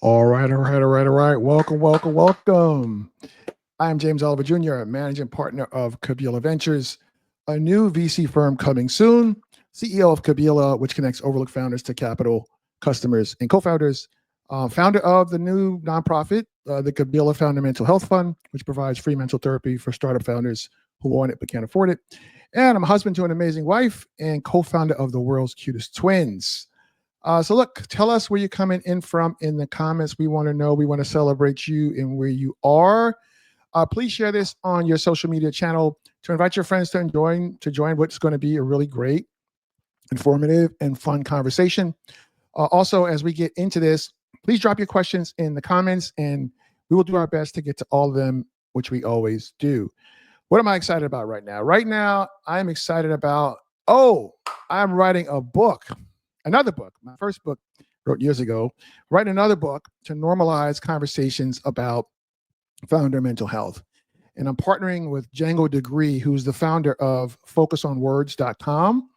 All right, all right, all right, all right. Welcome, welcome, welcome. I am James Oliver Jr., managing partner of Kabila Ventures, a new VC firm coming soon, CEO of Kabila, which connects overlooked founders to capital, customers, and co founders, founder of the new nonprofit, the Kabila Founder Mental Health Fund, which provides free mental therapy for startup founders who want it but can't afford it. And I'm a husband to an amazing wife and co founder of the world's cutest twins. So look, tell us where you're coming in from in the comments. We want to know. We want to celebrate you and where you are. Please share this on your social media channel to invite your friends to join what's going to be a really great, informative, and fun conversation. Also, as we get into this, please drop your questions in the comments, and we will do our best to get to all of them, which we always do. What am I excited about right now? Right now, I'm excited about, I'm writing a book, another book. My first book wrote years ago, writing another book to normalize conversations about founder mental health. And I'm partnering with Django Degree, who's the founder of focusonwords.com,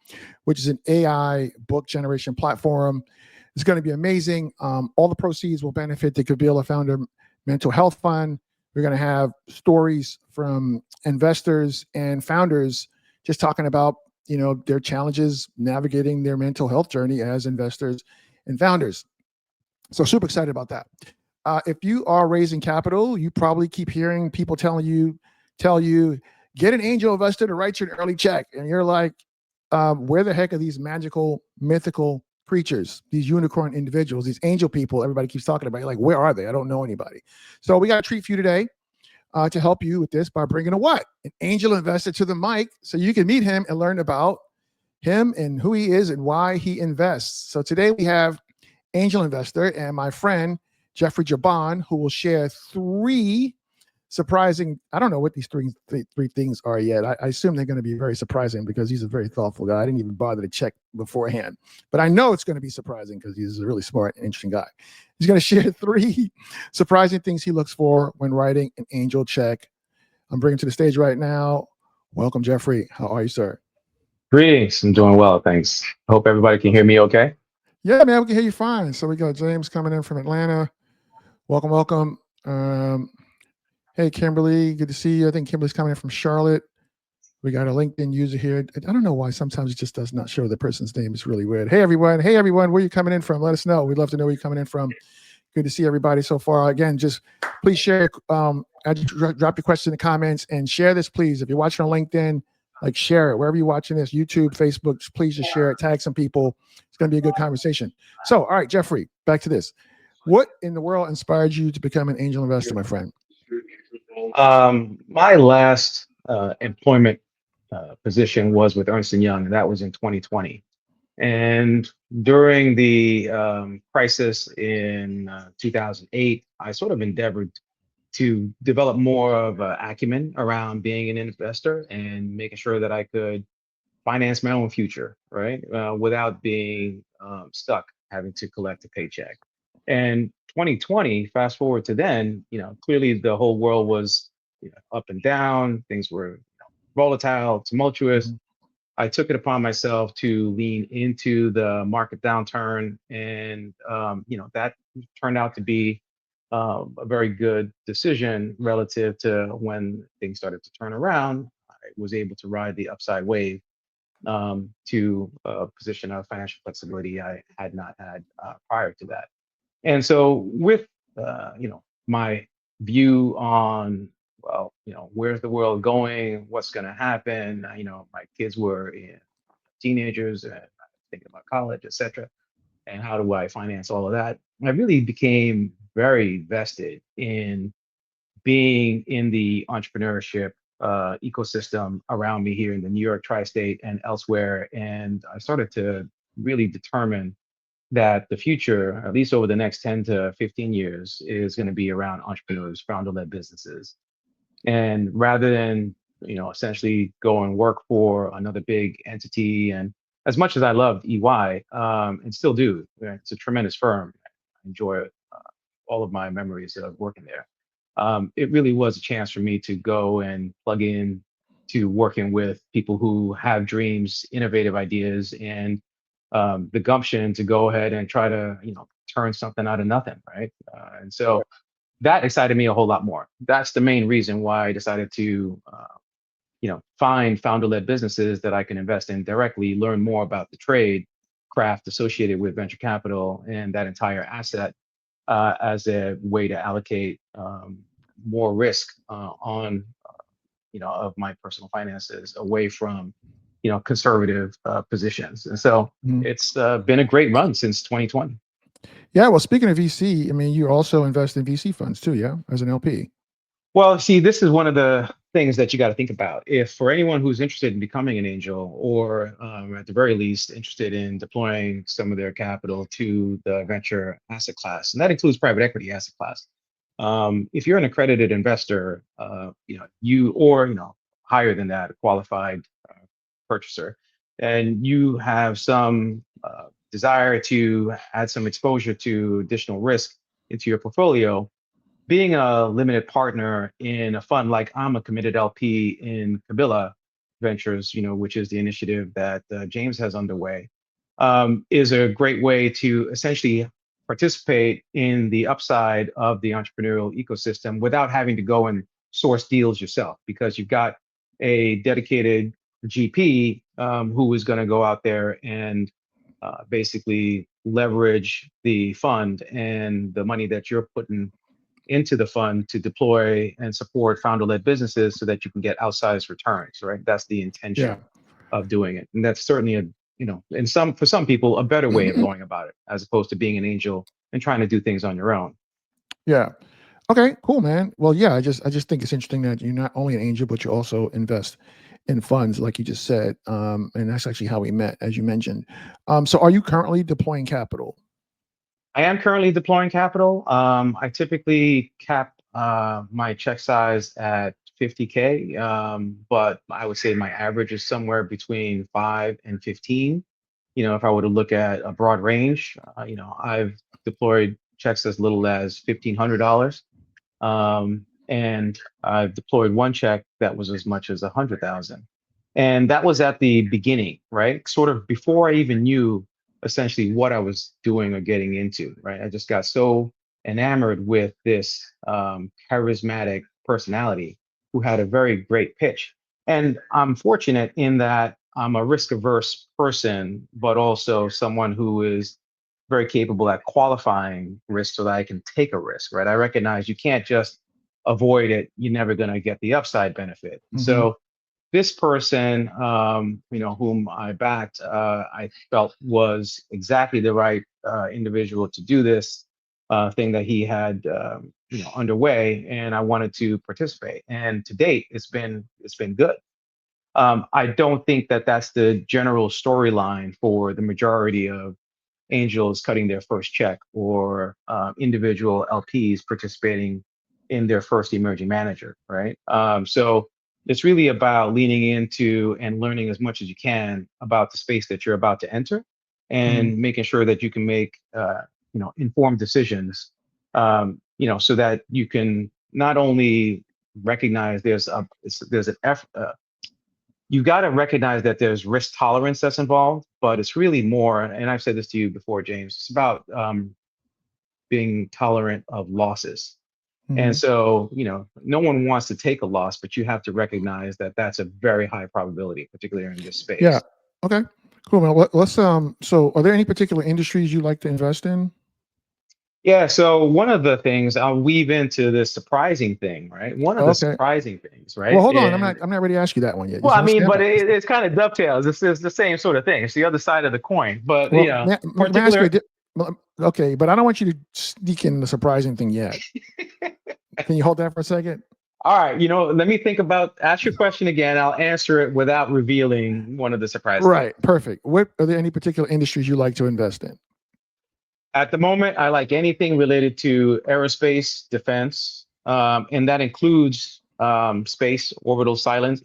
which is an AI book generation platform. It's going to be amazing. All the proceeds will benefit the Kabila Founder Mental Health Fund. We're going to have stories from investors and founders just talking about, their challenges navigating their mental health journey as investors and founders. So super excited about that. If you are raising capital, you probably keep hearing people tell you, get an angel investor to write you an early check. And you're like, where the heck are these magical, mythical creatures, these unicorn individuals, these angel people everybody keeps talking about? You're like, where are they? I don't know anybody. So we got a treat for you today to help you with this by bringing an angel investor to the mic so you can meet him and learn about him and who he is and why he invests. So today we have angel investor and my friend, Jeffrey Jabon, who will share three surprising. I don't know what these three things are yet. I assume they're going to be very surprising because he's a very thoughtful guy. I didn't even bother to check beforehand, but I know it's going to be surprising because he's a really smart and interesting guy. He's going to share three surprising things he looks for when writing an angel check. I'm bringing to the stage right now. Welcome, Jeffrey. How are you, sir? Greetings. I'm doing well, thanks. Hope everybody can hear me okay. Yeah, man, we can hear you fine. So we got James coming in from Atlanta. Welcome, welcome. Hey, Kimberly, good to see you. I think Kimberly's coming in from Charlotte. We got a LinkedIn user here. I don't know why sometimes it just does not show the person's name. It's really weird. Hey, everyone. Hey, everyone. Where are you coming in from? Let us know. We'd love to know where you're coming in from. Good to see everybody so far. Again, just please share. Drop your question in the comments and share this, please. If you're watching on LinkedIn, like share it. Wherever you're watching this, YouTube, Facebook, please just share it. Tag some people. It's going to be a good conversation. So, all right, Jeffrey, back to this. What in the world inspired you to become an angel investor, my friend? My last employment position was with Ernst& Young, and that was in 2020. And during the crisis in 2008, I sort of endeavored to develop more of an acumen around being an investor and making sure that I could finance my own future, right? Without being stuck having to collect a paycheck. And 2020, fast forward to then, clearly the whole world was up and down. Things were volatile, tumultuous. Mhm. I took it upon myself to lean into the market downturn, and that turned out to be a very good decision relative to when things started to turn around. I was able to ride the upside wave to a position of financial flexibility I had not had prior to that. And so, with my view on where's the world going, what's going to happen, my kids were teenagers and thinking about college, etc. And how do I finance all of that? I really became very vested in being in the entrepreneurship ecosystem around me here in the New York tri-state and elsewhere. And I started to really determine that the future, at least over the next 10 to 15 years, is going to be around entrepreneurs, founder-led businesses. And rather than, essentially go and work for another big entity, and as much as I loved EY, and still do, it's a tremendous firm. I enjoy all of my memories of working there. It really was a chance for me to go and plug in to working with people who have dreams, innovative ideas, and the gumption to go ahead and try to, turn something out of nothing, right? And so that excited me a whole lot more. That's the main reason why I decided to, find founder-led businesses that I can invest in directly, learn more about the trade craft associated with venture capital and that entire asset as a way to allocate more risk on of my personal finances away from conservative positions. And so Mhm. it's been a great run since 2020. Yeah. Well, speaking of VC, I mean, you also invest in VC funds too, yeah, as an LP. Well, see, this is one of the things that you got to think about. If for anyone who's interested in becoming an angel, or at the very least interested in deploying some of their capital to the venture asset class, and that includes private equity asset class. If you're an accredited investor, higher than that, a qualified purchaser, and you have some desire to add some exposure to additional risk into your portfolio, being a limited partner in a fund like I'm a committed LP in Kabila Ventures, which is the initiative that James has underway, is a great way to essentially participate in the upside of the entrepreneurial ecosystem without having to go and source deals yourself, because you've got a dedicated GP who is going to go out there and basically leverage the fund and the money that you're putting into the fund to deploy and support founder-led businesses so that you can get outsized returns, right? That's the Yeah. intention of doing it. And that's certainly for some people, a better way of going about it, as opposed to being an angel and trying to do things on your own. Yeah. Okay, cool, man. Well, yeah, I just think it's interesting that you're not only an angel, but you also invest in funds, like you just said. And that's actually how we met, as you mentioned. So are you currently deploying capital? I am currently deploying capital. I typically cap my check size at 50K, but I would say my average is somewhere between 5 and 15. If I were to look at a broad range, I've deployed checks as little as $1,500. And I've deployed one check that was as much as 100,000. And that was at the beginning, right? Sort of before I even knew essentially what I was doing or getting into, right? I just got so enamored with this charismatic personality who had a very great pitch. And I'm fortunate in that I'm a risk averse person, but also someone who is very capable at qualifying risk so that I can take a risk, right? I recognize you can't just avoid it. You're never going to get the upside benefit. And Hmm. so this person, whom I backed, I felt was exactly the right individual to do this thing that he had, underway, and I wanted to participate. And to date, it's been good. I don't think that that's the general storyline for the majority of angels cutting their first check, or individual LPs participating in their first emerging manager, right? So it's really about leaning into and learning as much as you can about the space that you're about to enter, Hmm. and making sure that you can make informed decisions, so that you can not only recognize there's an effort, you got to recognize that there's risk tolerance that's involved, but it's really more, and I've said this to you before, James, it's about being tolerant of losses. And Hmm. so, no one wants to take a loss, but you have to recognize that that's a very high probability, particularly in this Yeah. space. Okay. Cool, man. Let's So, are there any particular industries you like to invest in? Yeah, so one of the things I'll weave into this surprising thing, right? One of the Okay. surprising things, Well, right? hold on. I'm not. And I'm not ready to ask you that one yet. well, Just I want to mean, stand but up. it's kind of dovetails. It's the same sort of thing. It's the other side of the coin. But Well, may I ask you particular. okay, but I don't want you to sneak in the surprising thing yet. Can you hold that for a second? All right, let me think about, ask your question again. I'll answer it without revealing one of the surprise things. Right. Perfect. What are there any particular industries you like to invest in? At the moment, I like anything related to aerospace, defense, and that includes space, orbital silence,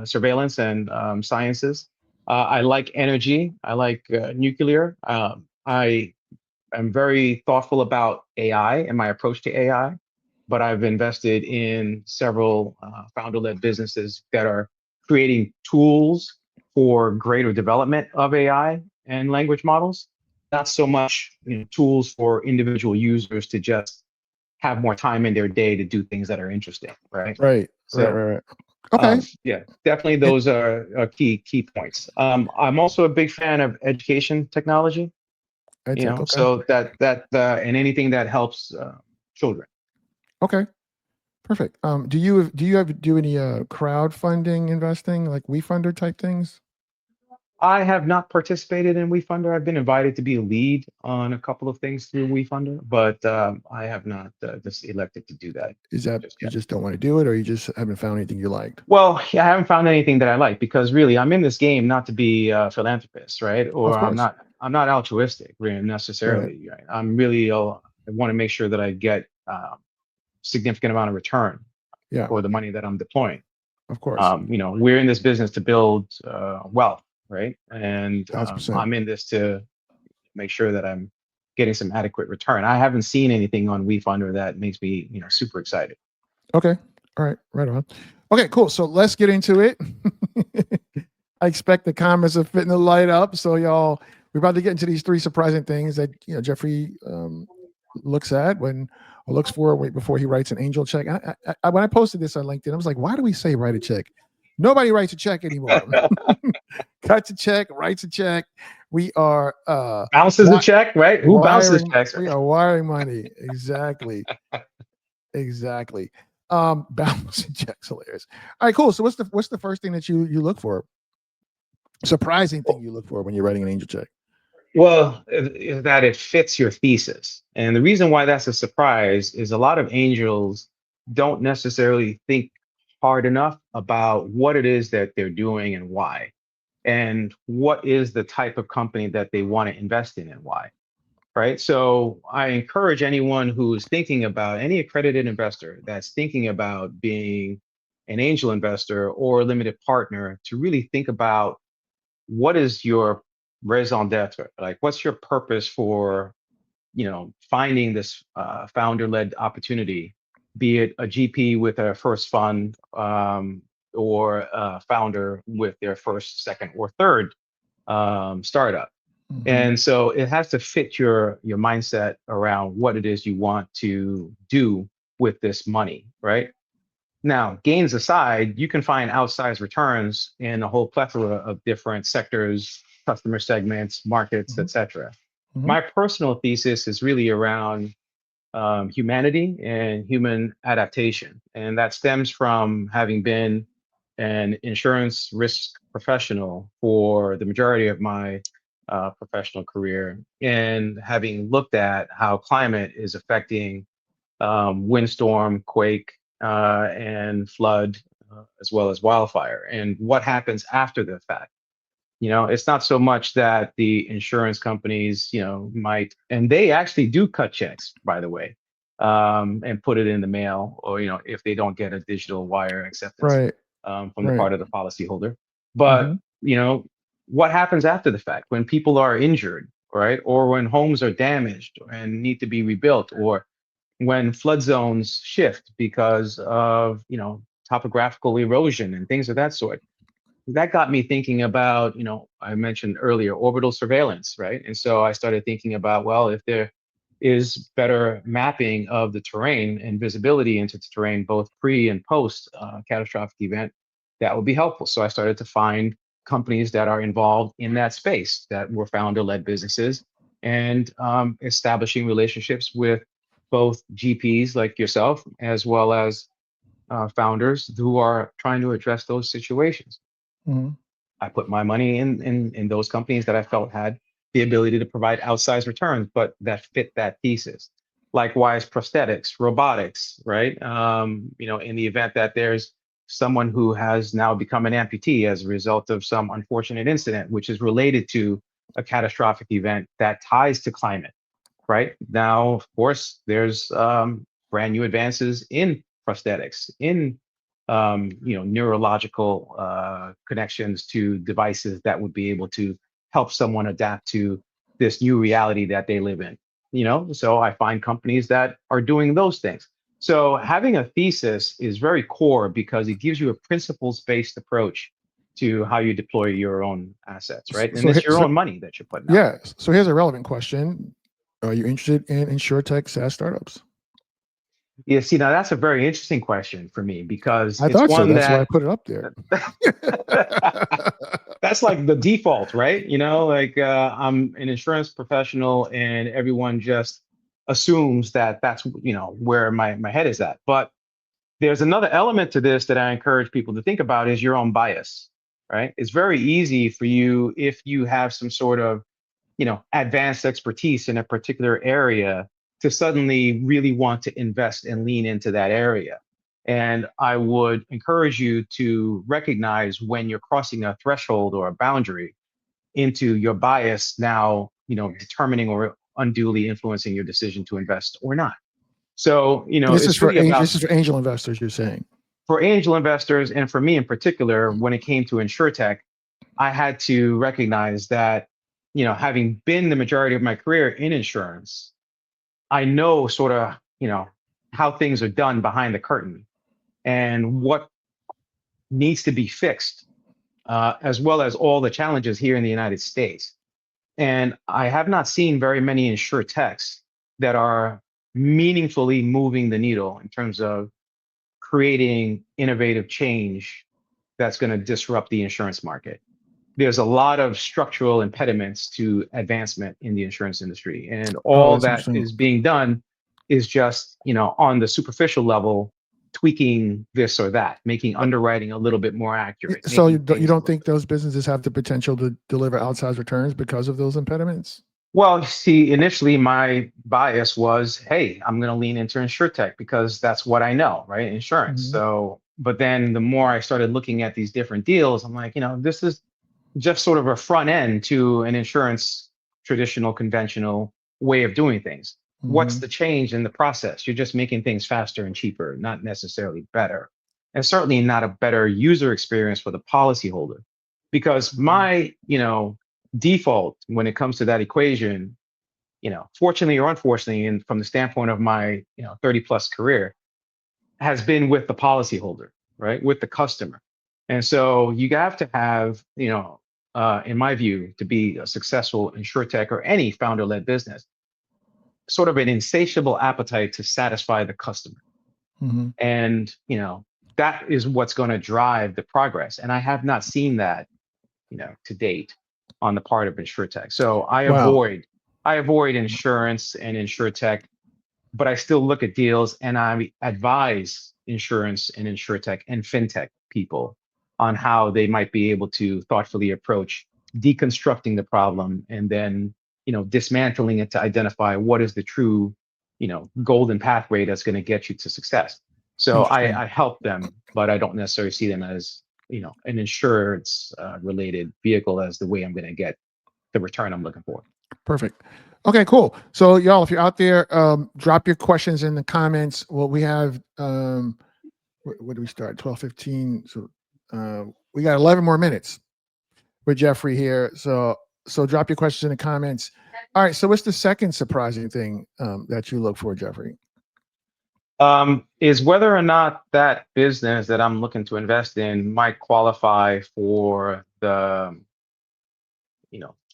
surveillance, and sciences. I like energy. I like nuclear. I am very thoughtful about AI and my approach to AI, but I've invested in several founder-led businesses that are creating tools for greater development of AI and language models. not so much, tools for individual users to just have more time in their day to do things that are interesting, right? Right, right, So, right, right. Okay. yeah, definitely And those are key points. I'm also a big fan of education technology, ed tech. Okay. so and anything that helps children. Okay. Perfect. Do you have do any crowdfunding investing like WeFunder type things? I have not participated in WeFunder. I've been invited to be a lead on a couple of things through WeFunder, but I have not just elected to do that Is that just you yet. just don't want to do it, or you just haven't found anything you liked? Well, yeah, I haven't found anything that I like because really I'm in this game not to be a philanthropist, right? Of Or course. I'm not altruistic really Right. necessarily, right? I'm really I want to make sure that I get significant amount of return Yeah. for the money that I'm deploying. Of course. We're in this business to build wealth, right? And 1,000%. I'm in this to make sure that I'm getting some adequate return. I haven't seen anything on WeFunder that makes me, super excited. Okay. All right. Right on. Okay. Cool. So let's get into it. I expect the comments are fitting the light up. So y'all, we're about to get into these three surprising things that Jeffrey looks at when or looks for before he writes an angel check. When I posted this on LinkedIn, I was like, why do we say write a check? Nobody writes a check anymore. Cuts a check, writes a check. We are Bounces the check, right? Who bounces wiring. checks? We are wiring money. Exactly. Exactly. Balancing checks, hilarious. All right, cool. So what's the first thing that you look for? Surprising thing you look for when you're writing an angel check? Well, is that it fits your thesis. And the reason why that's a surprise is a lot of angels don't necessarily think hard enough about what it is that they're doing and why, and what is the type of company that they want to invest in and why. Right. So I encourage anyone who's thinking about any accredited investor that's thinking about being an angel investor or a limited partner to really think about what is your raison d'etre? Like, what's your purpose for, finding this founder-led opportunity, be it a GP with a first fund or a founder with their first, second, or third startup. Mm-hmm. And so it has to fit your mindset around what it is you want to do with this money, right? Now, gains aside, you can find outsized returns in a whole plethora of different sectors, customer segments, markets, Mm-hmm. et cetera. Mm-hmm. My personal thesis is really around humanity and human adaptation. And that stems from having been an insurance risk professional for the majority of my professional career and having looked at how climate is affecting windstorm, quake, and flood, as well as wildfire, and what happens after the fact. It's not so much that the insurance companies, might, and they actually do cut checks, by the way, and put it in the mail, or if they don't get a digital wire acceptance Right. from the Right. part of the policyholder. But Mm-hmm. what happens after the fact when people are injured, right, or when homes are damaged and need to be rebuilt, or when flood zones shift because of topographical erosion and things of that sort. That got me thinking about, I mentioned earlier, orbital surveillance, right? And so I started thinking about, well, if there is better mapping of the terrain and visibility into the terrain, both pre and post catastrophic event, that would be helpful. So I started to find companies that are involved in that space that were founder-led businesses, and establishing relationships with both GPs like yourself, as well as founders who are trying to address those situations. Mm-hmm. I put my money in those companies that I felt had the ability to provide outsized returns, but that fit that thesis. Likewise, prosthetics, robotics, right? In the event that there's someone who has now become an amputee as a result of some unfortunate incident, which is related to a catastrophic event that ties to climate, right? Now, of course, there's brand new advances in prosthetics, in neurological connections to devices that would be able to help someone adapt to this new reality that they live in. So I find companies that are doing those things. So having a thesis is very core because it gives you a principles-based approach to how you deploy your own assets, right? And So, it's your own money that you're putting out there. yeah. So here's a relevant question: are you interested in insurtech SaaS startups? Yeah, see, now that's a very interesting question for me because I it's thought so. one That's why I that put it up there. that's like the default, right? Like I'm an insurance professional and everyone just assumes that that's, where my head is at. But there's another element to this that I encourage people to think about is your own bias, right? It's very easy for you if you have some sort of, advanced expertise in a particular area to suddenly really want to invest and lean into that area. And I would encourage you to recognize when you're crossing a threshold or a boundary into your bias now, determining or unduly influencing your decision to invest or not. So, it's really about this is for angel investors. You're saying. for angel investors and for me in particular, when it came to insurtech, I had to recognize that, having been the majority of my career in insurance, I know sort of, how things are done behind the curtain and what needs to be fixed, as well as all the challenges here in the United States. And I have not seen very many insurtechs that are meaningfully moving the needle in terms of creating innovative change that's going to disrupt the insurance market. There's a lot of structural impediments to advancement in the insurance industry, and Oh, all that's that interesting. is being done is just, on the superficial level, tweaking this or that, making underwriting a little bit more accurate, So making you things a don't little think bit. those businesses have the potential to deliver outsized returns because of those impediments? Well, see, initially my bias was, hey, I'm going to lean into insurtech because that's what I know, right? Insurance. Mhm. So, but then the more I started looking at these different deals, I'm like, this is just sort of a front end to an insurance traditional conventional way of doing things. What's Mhm. the change in the process? You're just making things faster and cheaper, not necessarily better, and certainly not a better user experience for the policyholder. Because my default when it comes to that equation, fortunately or unfortunately, and from the standpoint of my 30 plus career, has been with the policyholder, right, with the customer. And so you have to have, in my view, to be a successful insurtech or any founder-led business, sort of an insatiable appetite to satisfy the customer. Mhm. And that is what's going to drive the progress. And I have not seen that, to date on the part of insurtech. So Wow. I avoid insurance and insurtech, but I still look at deals and I advise insurance and insurtech and fintech people on how they might be able to thoughtfully approach deconstructing the problem and then dismantling it to identify what is the true golden pathway that's going to get you to success. So Interesting. I help them, but I don't necessarily see them as an insurance related vehicle as the way I'm going to get the return I'm looking for. Perfect. Okay, cool. So y'all, if you're out there, drop your questions in the comments. Well, we have what do we start? 12:15. So we got 11 more minutes with Jeffrey here. So drop your questions in the comments. All right. So what's the second surprising thing that you look for, Jeffrey? Is whether or not that business that I'm looking to invest in might qualify for the,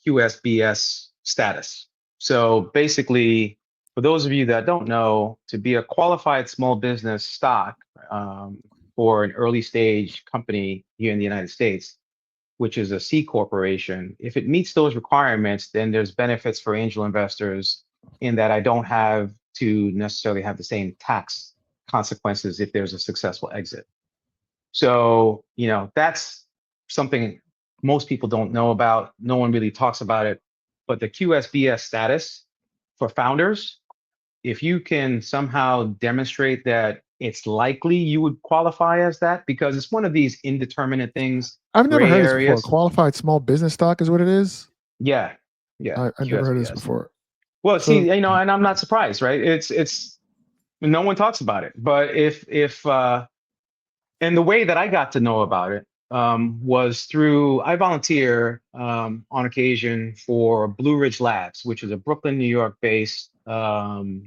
QSBS status. So basically, for those of you that don't know, to be a qualified small business stock for an early stage company here in the United States, which is a C corporation, if it meets those requirements, then there's benefits for angel investors in that I don't have to necessarily have the same tax consequences if there's a successful exit. So, that's something most people don't know about. No one really talks about it. But the QSBS status for founders, if you can somehow demonstrate that it's likely you would qualify as that, because it's one of these indeterminate things, I've never gray heard this before. areas. Qualified small business stock is what it is. Yeah, yeah, I never heard of this QSBS. before. Well, see, So and I'm not surprised, right? It's no one talks about it. But if and the way that I got to know about it was through I volunteer on occasion for Blue Ridge Labs, which is a Brooklyn, New York based lab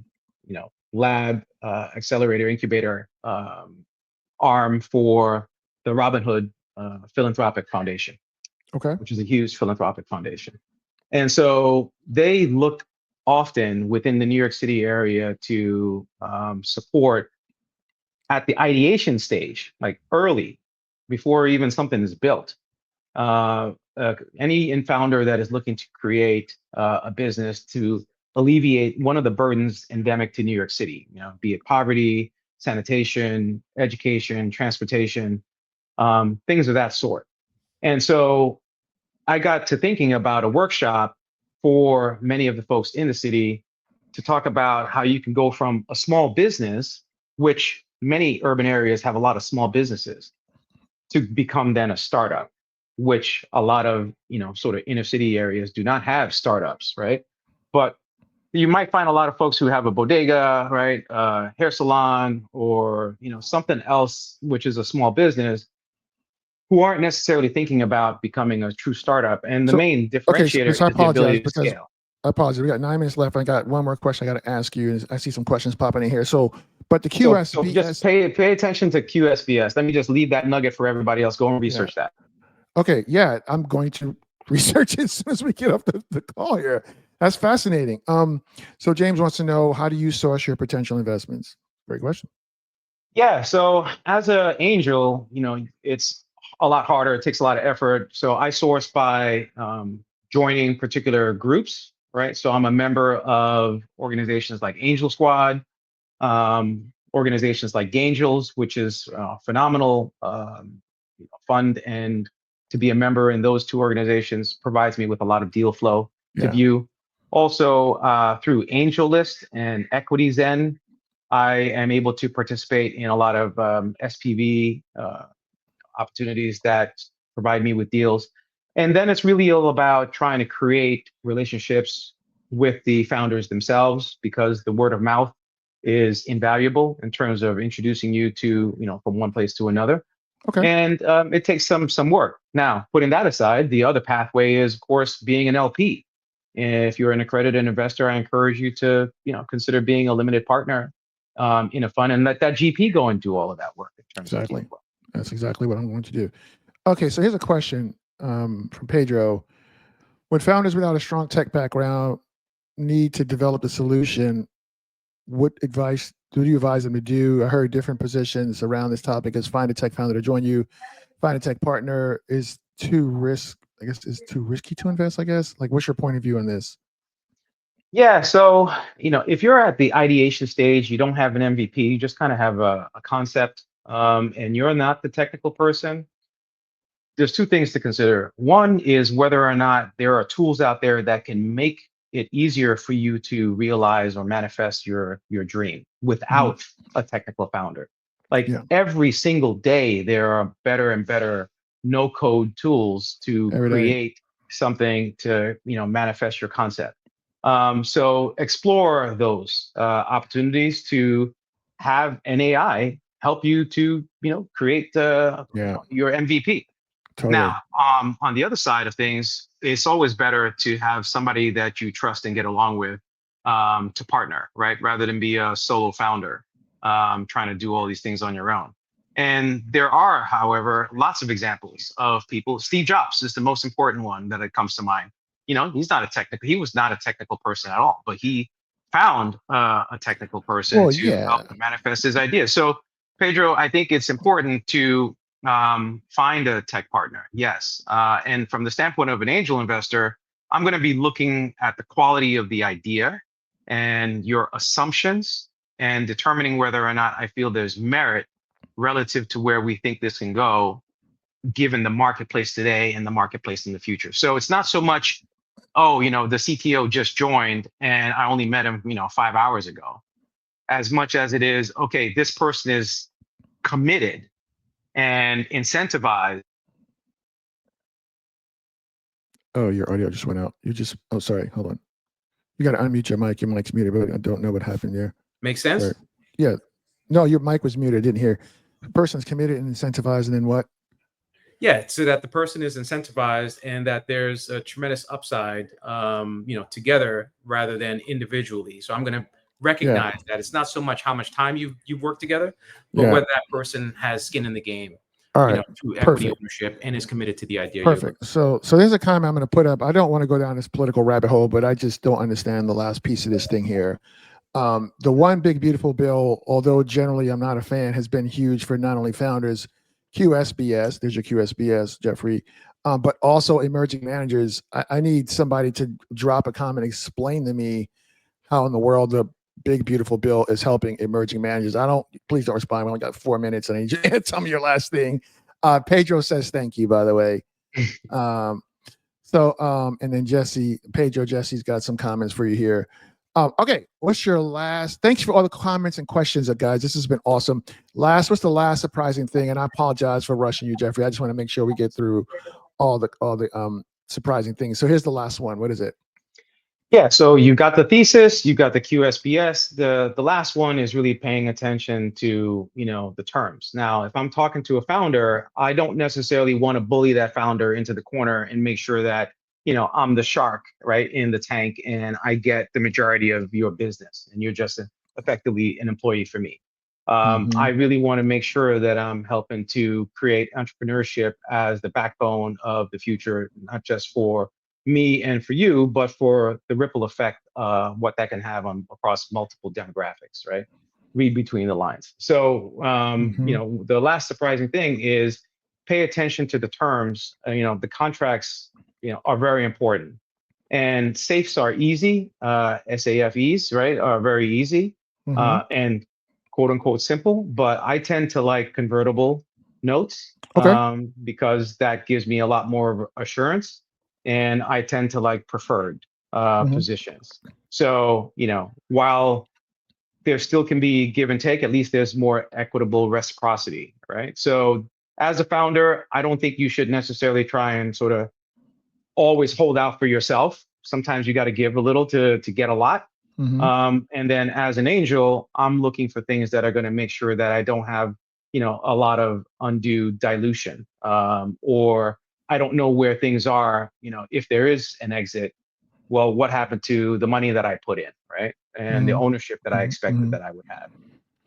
accelerator incubator arm for the Robinhood philanthropic foundation, Okay. which is a huge philanthropic foundation. And so they look often within the New York City area to support at the ideation stage, like early, before even something is built. Any founder that is looking to create a business to alleviate one of the burdens endemic to New York City, be it poverty, sanitation, education, transportation, things of that sort. And so I got to thinking about a workshop for many of the folks in the city to talk about how you can go from a small business, which many urban areas have a lot of small businesses, to become then a startup, which a lot of sort of inner city areas do not have startups, right? But you might find a lot of folks who have a bodega, right, hair salon, or something else, which is a small business, who aren't necessarily thinking about becoming a true startup. And the So, main okay, so, differentiator I is the apologize ability to because scale. I apologize. We got 9 minutes left. I got one more question I got to ask you. And I see some questions popping in here. So, but the So just QSBS, pay attention to QSBS. Let me just leave that nugget for everybody else. Go and yeah. research that. Okay, yeah, I'm going to research it as soon as we get off the call here. That's fascinating. So James wants to know, how do you source your potential investments? Great question. Yeah. So as an angel, it's a lot harder. It takes a lot of effort. So I source by joining particular groups, right? So I'm a member of organizations like Angel Squad, organizations like Gangels, which is phenomenal fund, and to be a member in those two organizations provides me with a lot of deal flow to Yeah. view. Also, through AngelList and Equity Zen, I am able to participate in a lot of SPV opportunities that provide me with deals. And then it's really all about trying to create relationships with the founders themselves, because the word of mouth is invaluable in terms of introducing you to, from one place to another. Okay. And it takes some work. Now, putting that aside, the other pathway is, of course, being an LP. If you're an accredited investor, I encourage you to, consider being a limited partner in a fund, and let that GP go and do all of that work in terms of deal Exactly. flow. That's exactly what I'm going to do. Okay, so here's a question from Pedro. When founders without a strong tech background need to develop a solution, what advice do you advise them to do? I heard different positions around this topic: is find a tech founder to join you, find a tech partner, is too risky to invest, I guess. Like, what's your point of view on this? Yeah, so if you're at the ideation stage, you don't have an MVP, you just kind of have a concept, and you're not the technical person. There's two things to consider. One is whether or not there are tools out there that can make it easier for you to realize or manifest your dream Mhm. without a technical founder. Like Yeah, every single day, there are better and better no code tools to every day. create something to manifest your concept. So explore those opportunities to have an AI help you to create Yeah, your MVP. totally. Now, on the other side of things, it's always better to have somebody that you trust and get along with, to partner, right? Rather than be a solo founder, trying to do all these things on your own. And there are, however, lots of examples of people. Steve Jobs is the most important one that it comes to mind. He was not a technical person at all, but he found a technical person Well, to help yeah, manifest his ideas. So, Pedro, I think it's important to find a tech partner. Yes. And from the standpoint of an angel investor, I'm going to be looking at the quality of the idea and your assumptions, and determining whether or not I feel there's merit relative to where we think this can go, given the marketplace today and the marketplace in the future. So it's not so much, oh, the CTO just joined and I only met him, 5 hours ago, as much as it is, okay, this person is committed and incentivized. Oh, your audio just went out. Oh, sorry. Hold on. You got to unmute your mic. Your mic's muted, but I don't know what happened there. Makes Sorry. sense? Yeah. No, your mic was muted. I didn't hear. The person's committed and incentivized, and then what? Yeah, so that the person is incentivized and that there's a tremendous upside, together rather than individually. So I'm going to Yeah. recognize that it's not so much how much time you've worked together, but Yeah. whether that person has skin in the game. All you right. know, to equity Perfect. ownership and is committed to the idea. Perfect. So there's a comment I'm going to put up. I don't want to go down this political rabbit hole, but I just don't understand the last piece of this thing here. The one big beautiful bill, although generally I'm not a fan, has been huge for not only founders, QSBS. There's your QSBS, Jeffrey, but also emerging managers. I need somebody to drop a comment, explain to me how in the world the big beautiful bill is helping emerging managers. I don't. Please don't respond. We only got 4 minutes, and I need you to tell me your last thing. Pedro says thank you, by the way. Um, and then Jesse's got some comments for you here. Okay, what's your last? Thanks for all the comments and questions, guys. This has been awesome. What's the last surprising thing? And I apologize for rushing you, Jeffrey. I just want to make sure we get through all the surprising things. So here's the last one. What is it? Yeah, so you got the thesis, you got the QSBS. The last one is really paying attention to, you know, the terms. Now, if I'm talking to a founder, I don't necessarily want to bully that founder into the corner and make sure that, you know, I'm the shark, right, in the tank, and I get the majority of your business, and you're just effectively an employee for me. I really want to make sure that I'm helping to create entrepreneurship as the backbone of the future, not just for me and for you, but for the ripple effect, what that can have on across multiple demographics, right? Read between the lines. So, you know, the last surprising thing is pay attention to the terms. You know, the contracts, you know, are very important. And safes are easy. SAFEs, right, are very easy and quote unquote simple. But I tend to like convertible notes because that gives me a lot more assurance, and I tend to like preferred positions. So, you know, while there still can be give and take, at least there's more equitable reciprocity, right? So as a founder, I don't think you should necessarily try and sort of always hold out for yourself. Sometimes you got to give a little to get a lot. And then as an angel, I'm looking for things that are going to make sure that I don't have, you know, a lot of undue dilution, or I don't know where things are, you know, if there is an exit, well, what happened to the money that I put in, right? And the ownership that I expected that I would have.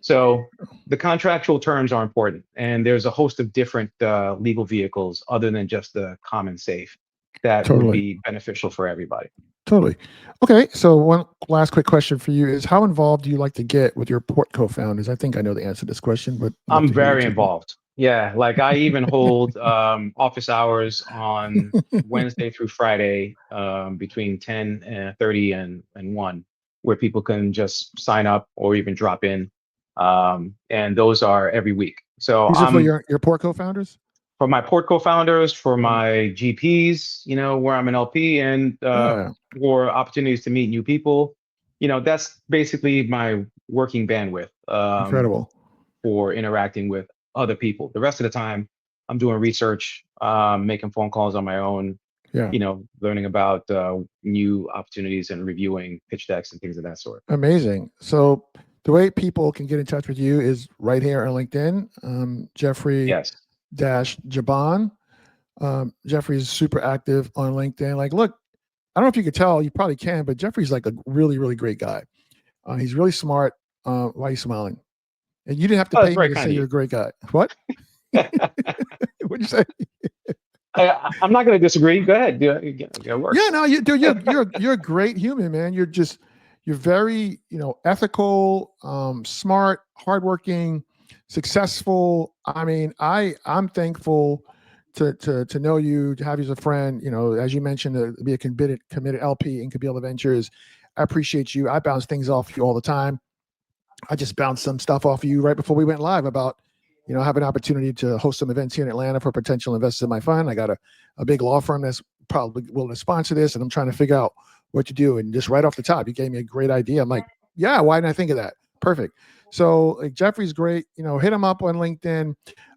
So the contractual terms are important. And there's a host of different legal vehicles other than just the common safe that would be beneficial for everybody. Totally. Okay. So one last quick question for you is, how involved do you like to get with your port co-founders? I think I know the answer to this question, but I'm very involved. Yeah. Like I even hold office hours on Wednesday through Friday between 10:30 and 1, where people can just sign up or even drop in. And those are every week. So these are for your port co-founders? For my port co-founders, for my GPs, you know, where I'm an LP, and for opportunities to meet new people. You know, that's basically my working bandwidth Incredible. for interacting with other people. The rest of the time, I'm doing research, making phone calls on my own, you know, learning about new opportunities and reviewing pitch decks and things of that sort. Amazing. So the way people can get in touch with you is right here on LinkedIn. Jeffrey Jabon. Jeffrey is super active on LinkedIn. Like, look, I don't know if you could tell, you probably can, but Jeffrey's like a really, really great guy. He's really smart. Why are you smiling? And you didn't have to pay me to say you're a great guy. What? What'd you say? I'm not going to disagree. Go ahead. Work. Yeah, no, you're a great human, man. You're very, you know, ethical, smart, hardworking, successful. I mean, I'm thankful to know you, to have you as a friend. You know, as you mentioned, to be a committed LP in Kabila Ventures. I appreciate you. I bounce things off you all the time. I just bounced some stuff off of you right before we went live about, you know, have an opportunity to host some events here in Atlanta for potential investors in my fund. I got a big law firm that's probably willing to sponsor this, and I'm trying to figure out what to do. And just right off the top, you gave me a great idea. I'm like, yeah, why didn't I think of that? Perfect. So like, Jeffrey's great. You know, hit him up on LinkedIn.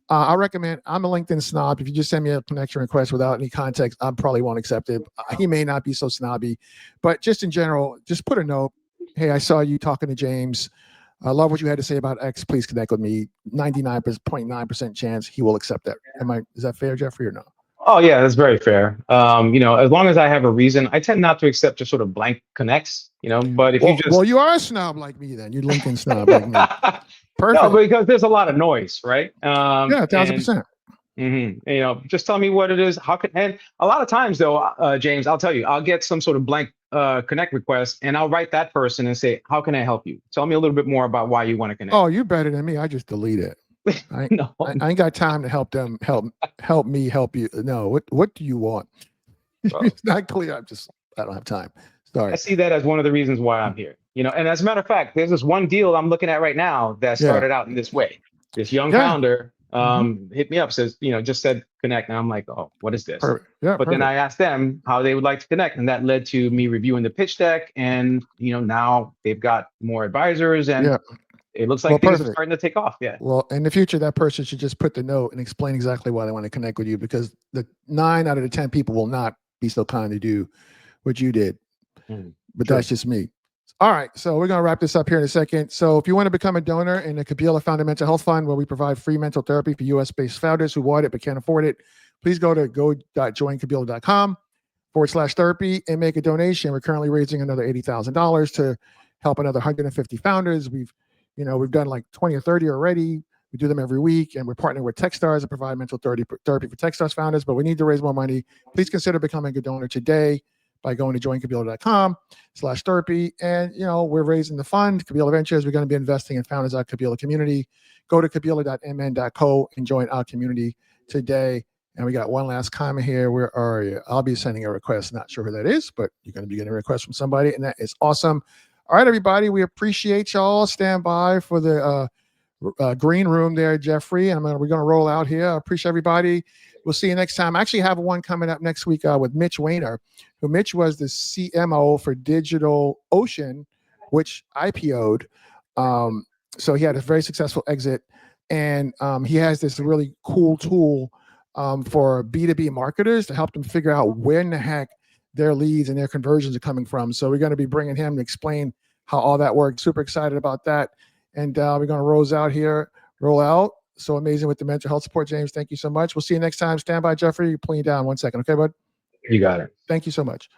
I recommend, I'm a LinkedIn snob. If you just send me a connection request without any context, I probably won't accept it. He may not be so snobby, but just in general, just put a note. Hey, I saw you talking to James. I love what you had to say about X. Please connect with me. 99.9% chance he will accept that. Is that fair, Jeffrey, or no? Oh yeah, that's very fair. You know, as long as I have a reason, I tend not to accept just sort of blank connects, you know, but if you are a snob like me, then you're LinkedIn snob like me. Perfect. No, because there's a lot of noise, right? Yeah, 1,000%. Just tell me what it is. How can, and a lot of times though, James, I'll tell you, I'll get some sort of blank connect request and I'll write that person and say, how can I help you? Tell me a little bit more about why you want to connect. Oh, you're better than me. I just delete it. No, I ain't got time to help them. Help me help you. No, what do you want? Bro. It's not clear. I don't have time. Sorry. I see that as one of the reasons why I'm here. And as a matter of fact, there's this one deal I'm looking at right now that started out in this way. This young founder hit me up, says, just said connect. And I'm like, oh, what is this? Perfect. Yeah, but then I asked them how they would like to connect. And that led to me reviewing the pitch deck. And, now they've got more advisors and it looks like things are starting to take off. Yeah. Well, in the future, that person should just put the note and explain exactly why they want to connect with you, because the 9 out of the 10 people will not be so kind to do what you did. But that's just me. All right. So we're going to wrap this up here in a second. So if you want to become a donor in the Kabila Founder Mental Health Fund, where we provide free mental therapy for US-based founders who want it but can't afford it, please go to go.joinkabila.com/therapy and make a donation. We're currently raising another $80,000 to help another 150 founders. We've done like 20 or 30 already. We do them every week, and we're partnering with Techstars to provide mental therapy for Techstars founders, but we need to raise more money. Please consider becoming a donor today by going to joinkabila.com/therapy. And, we're raising the fund, Kabila Ventures. We're going to be investing in founders out Kabila community. Go to kabila.mn.co and join our community today. And we got one last comment here. Where are you? I'll be sending a request. Not sure who that is, but you're going to be getting a request from somebody, and that is awesome. All right, everybody. We appreciate y'all. Stand by for the green room there, Jeffrey. And we're going to roll out here. I appreciate everybody. We'll see you next time. I actually have one coming up next week with Mitch Weiner, who Mitch was the CMO for DigitalOcean, which IPO'd. So he had a very successful exit. And he has this really cool tool for B2B marketers to help them figure out where in the heck their leads and their conversions are coming from. So we're going to be bringing him to explain how all that works. Super excited about that. And we're going to roll out. So amazing with the mental health support, James. Thank you so much. We'll see you next time. Stand by, Jeffrey. You're pulling you down 1 second. Okay, bud? You got it. Thank you so much.